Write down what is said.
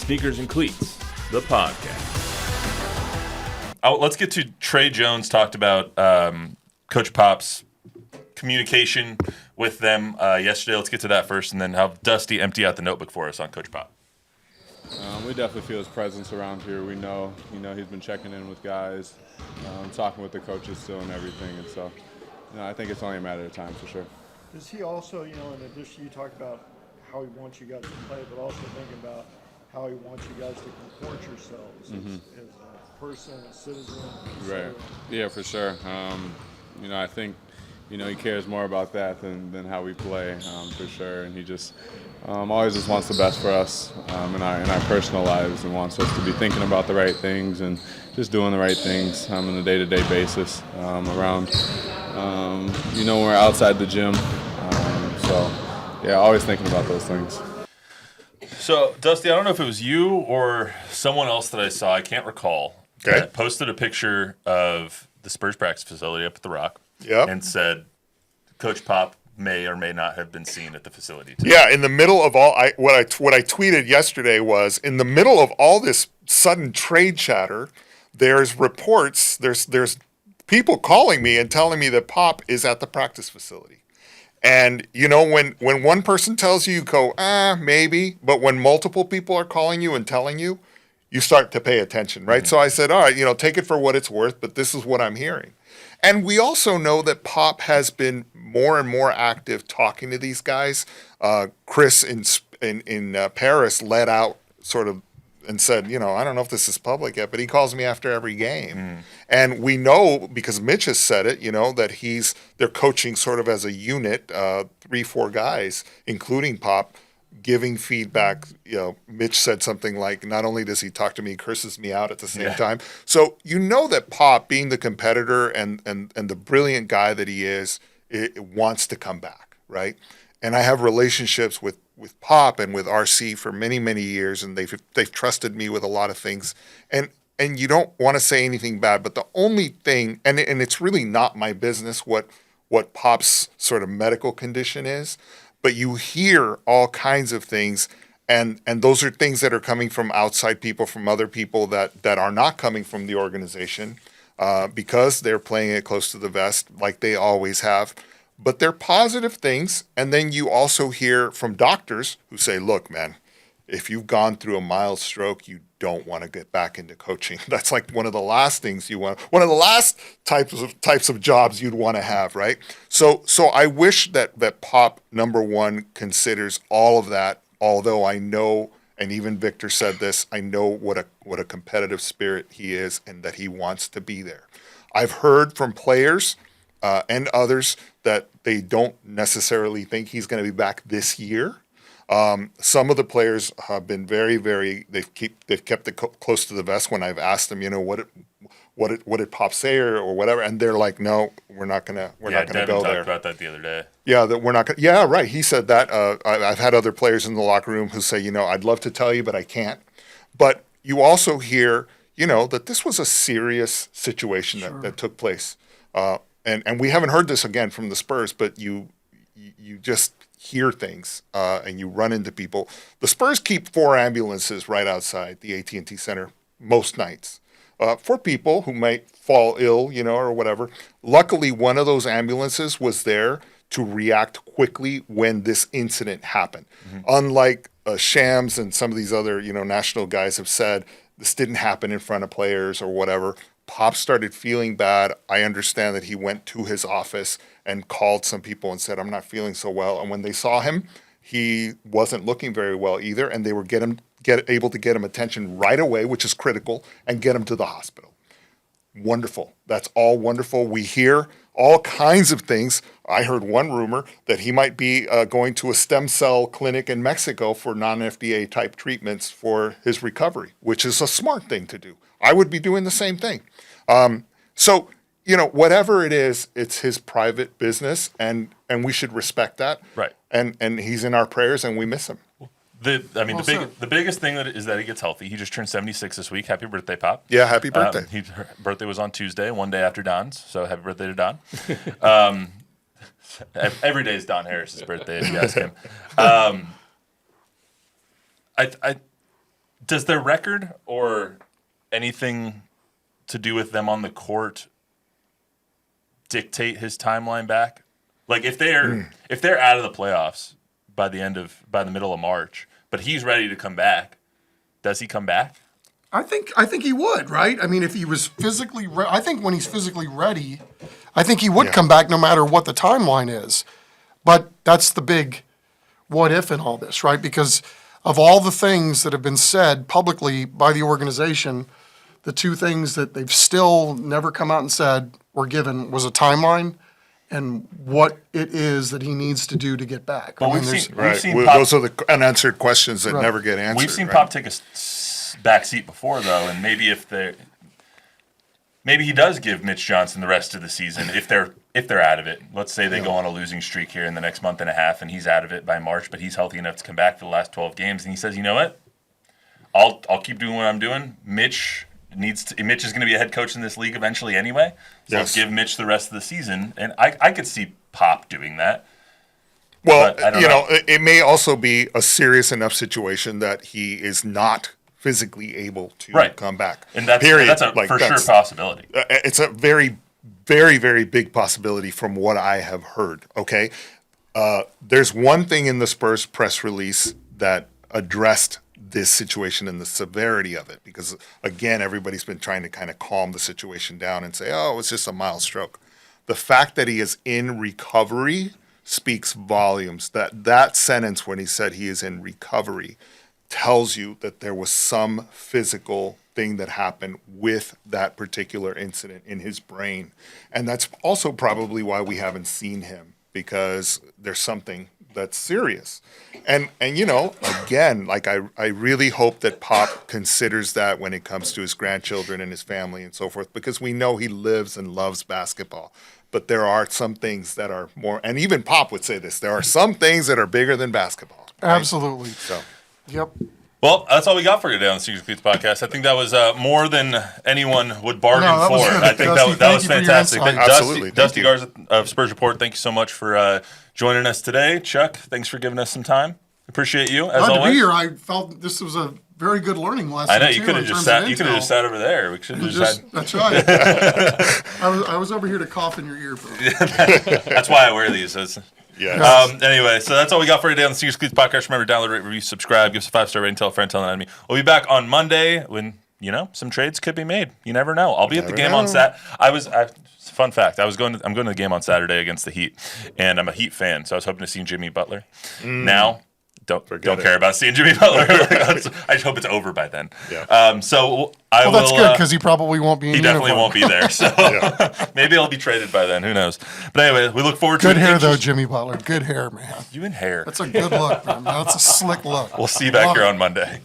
Sneakers and Cleats, the podcast. Let's get to Trey Jones talked about Coach Pop's communication with them yesterday. Let's get to that first, and then have Dusty empty out the notebook for us on Coach Pop. We definitely feel his presence around here. We know, he's been checking in with guys, talking with the coaches still and everything. And so, I think it's only a matter of time for sure. Is he also, in addition, you talked about how he wants you guys to play, but also thinking about how he wants you guys to comport yourselves as a person, a citizen. Right. Yeah, for sure. I think, he cares more about that than how we play, for sure. And he just always just wants the best for us in our personal lives, and wants us to be thinking about the right things and just doing the right things on a day-to-day basis around, when we're outside the gym. Always thinking about those things. So, Dusty, I don't know if it was you or someone else that I saw, I can't recall, that posted a picture of the Spurs practice facility up at the Rock and said Coach Pop may or may not have been seen at the facility today. Yeah, in the middle of all what I tweeted yesterday was, in the middle of all this sudden trade chatter, there's reports, there's people calling me and telling me that Pop is at the practice facility. And, when one person tells you, you go, maybe. But when multiple people are calling you and telling you, you start to pay attention, right? Mm-hmm. So I said, all right, take it for what it's worth, but this is what I'm hearing. And we also know that Pop has been more and more active talking to these guys. Chris in Paris let out sort of and said, I don't know if this is public yet, but he calls me after every game. Mm. And we know, because Mitch has said it, that they're coaching sort of as a unit, 3-4 guys, including Pop, giving feedback. Mitch said something like, not only does he talk to me, he curses me out at the same time. So that Pop, being the competitor and the brilliant guy that he is, it wants to come back, right? And I have relationships with Pop and with RC for many, many years, and they've trusted me with a lot of things. And you don't want to say anything bad, but the only thing, and it's really not my business what Pop's sort of medical condition is, but you hear all kinds of things, and those are things that are coming from outside people, from other people that are not coming from the organization, because they're playing it close to the vest like they always have. But they're positive things, and then you also hear from doctors who say, look, man, if you've gone through a mild stroke, you don't want to get back into coaching. That's like one of the last things you want, one of the last types of jobs you'd want to have, right? So I wish that Pop, number one, considers all of that, although I know, and even Victor said this, I know what a competitive spirit he is and that he wants to be there. I've heard from players and others that they don't necessarily think he's going to be back this year. Some of the players have been very, very. They've kept it close to the vest when I've asked them, what did Pop say or whatever, and they're like, no, we're not gonna go there. Yeah, Devin talked about that the other day. Yeah, that we're not gonna. Yeah, right. He said that. I've had other players in the locker room who say, I'd love to tell you, but I can't. But you also hear, that this was a serious situation that took place. And we haven't heard this again from the Spurs, but you just hear things and you run into people. The Spurs keep 4 ambulances right outside the AT&T Center most nights for people who might fall ill, or whatever. Luckily, one of those ambulances was there to react quickly when this incident happened. Mm-hmm. Unlike Shams and some of these other, national guys have said, this didn't happen in front of players or whatever. Pop started feeling bad. I understand that he went to his office and called some people and said, I'm not feeling so well. And when they saw him, he wasn't looking very well either. And they were able to get him attention right away, which is critical, and get him to the hospital. Wonderful. That's all wonderful. We hear all kinds of things. I heard one rumor that he might be going to a stem cell clinic in Mexico for non-FDA type treatments for his recovery, which is a smart thing to do. I would be doing the same thing. So, whatever it is, it's his private business, and we should respect that. Right. And he's in our prayers, and we miss him. The biggest thing is that he gets healthy. He just turned 76 this week. Happy birthday, Pop. Yeah, happy birthday. His birthday was on Tuesday, one day after Don's, so happy birthday to Don. Every day is Don Harris's birthday, if you ask him. Does their record or anything to do with them on the court dictate his timeline back? Like if they're out of the playoffs by the middle of March, but he's ready to come back, does he come back? I think he would, right? I mean, if he was physically I think when he's physically ready, I think he would come back no matter what the timeline is. But that's the big what if in all this, right? Because of all the things that have been said publicly by the organization, the two things that they've still never come out and said were given was a timeline and what it is that he needs to do to get back. Well, We've seen Pop, those are the unanswered questions that never get answered. We've seen Pop take a back seat before, though, and maybe he does give Mitch Johnson the rest of the season if they're out of it. Let's say they go on a losing streak here in the next month and a half, and he's out of it by March, but he's healthy enough to come back for the last 12 games, and he says, you know what? I'll keep doing what I'm doing. Mitch is going to be a head coach in this league eventually anyway, so let's give Mitch the rest of the season, and I could see Pop doing that. Well, it may also be a serious enough situation that he is not physically able to come back. And that's a for sure possibility. It's a very, very, very big possibility from what I have heard, okay? There's one thing in the Spurs press release that addressed this situation and the severity of it because, again, everybody's been trying to kind of calm the situation down and say, oh, it's just a mild stroke. The fact that he is in recovery speaks volumes. That sentence when he said he is in recovery tells you that there was some physical thing that happened with that particular incident in his brain. And that's also probably why we haven't seen him, because there's something that's serious. And again, like I really hope that Pop considers that when it comes to his grandchildren and his family and so forth, because we know he lives and loves basketball. But there are some things that are more, and even Pop would say this, there are some things that are bigger than basketball. Right? Absolutely. So. Yep. Well, that's all we got for today on the Sneakers and Cleats podcast. I think that was more than anyone would bargain for. I think that was fantastic. Absolutely. Dusty Garza of Spurs Report, thank you so much for joining us today. Chuck, thanks for giving us some time. Appreciate you, as always. Glad to be here. I felt this was a very good learning lesson. I know, you could have just sat. You could have just sat over there. We should have just had. That's right. I was over here to cough in your ear. That's why I wear these. Yeah. Anyway, so that's all we got for today on the Sneakers Cleats podcast. Remember, download, rate, review, subscribe, give us a 5-star rating, tell a friend, tell an enemy. We'll be back on Monday when some trades could be made. You never know. I'll be at the game on Saturday. Fun fact: I'm going to the game on Saturday against the Heat, and I'm a Heat fan, so I was hoping to see Jimmy Butler. Now. Don't care about seeing Jimmy Butler. I just hope it's over by then. Yeah. That's good because he probably won't be. He definitely won't be there. So maybe I'll be traded by then. Who knows? But anyway, we look forward to good hair though, Jimmy Butler. Good hair, man. You and hair. That's a good look, man. That's a slick look. We'll see you back here on Monday.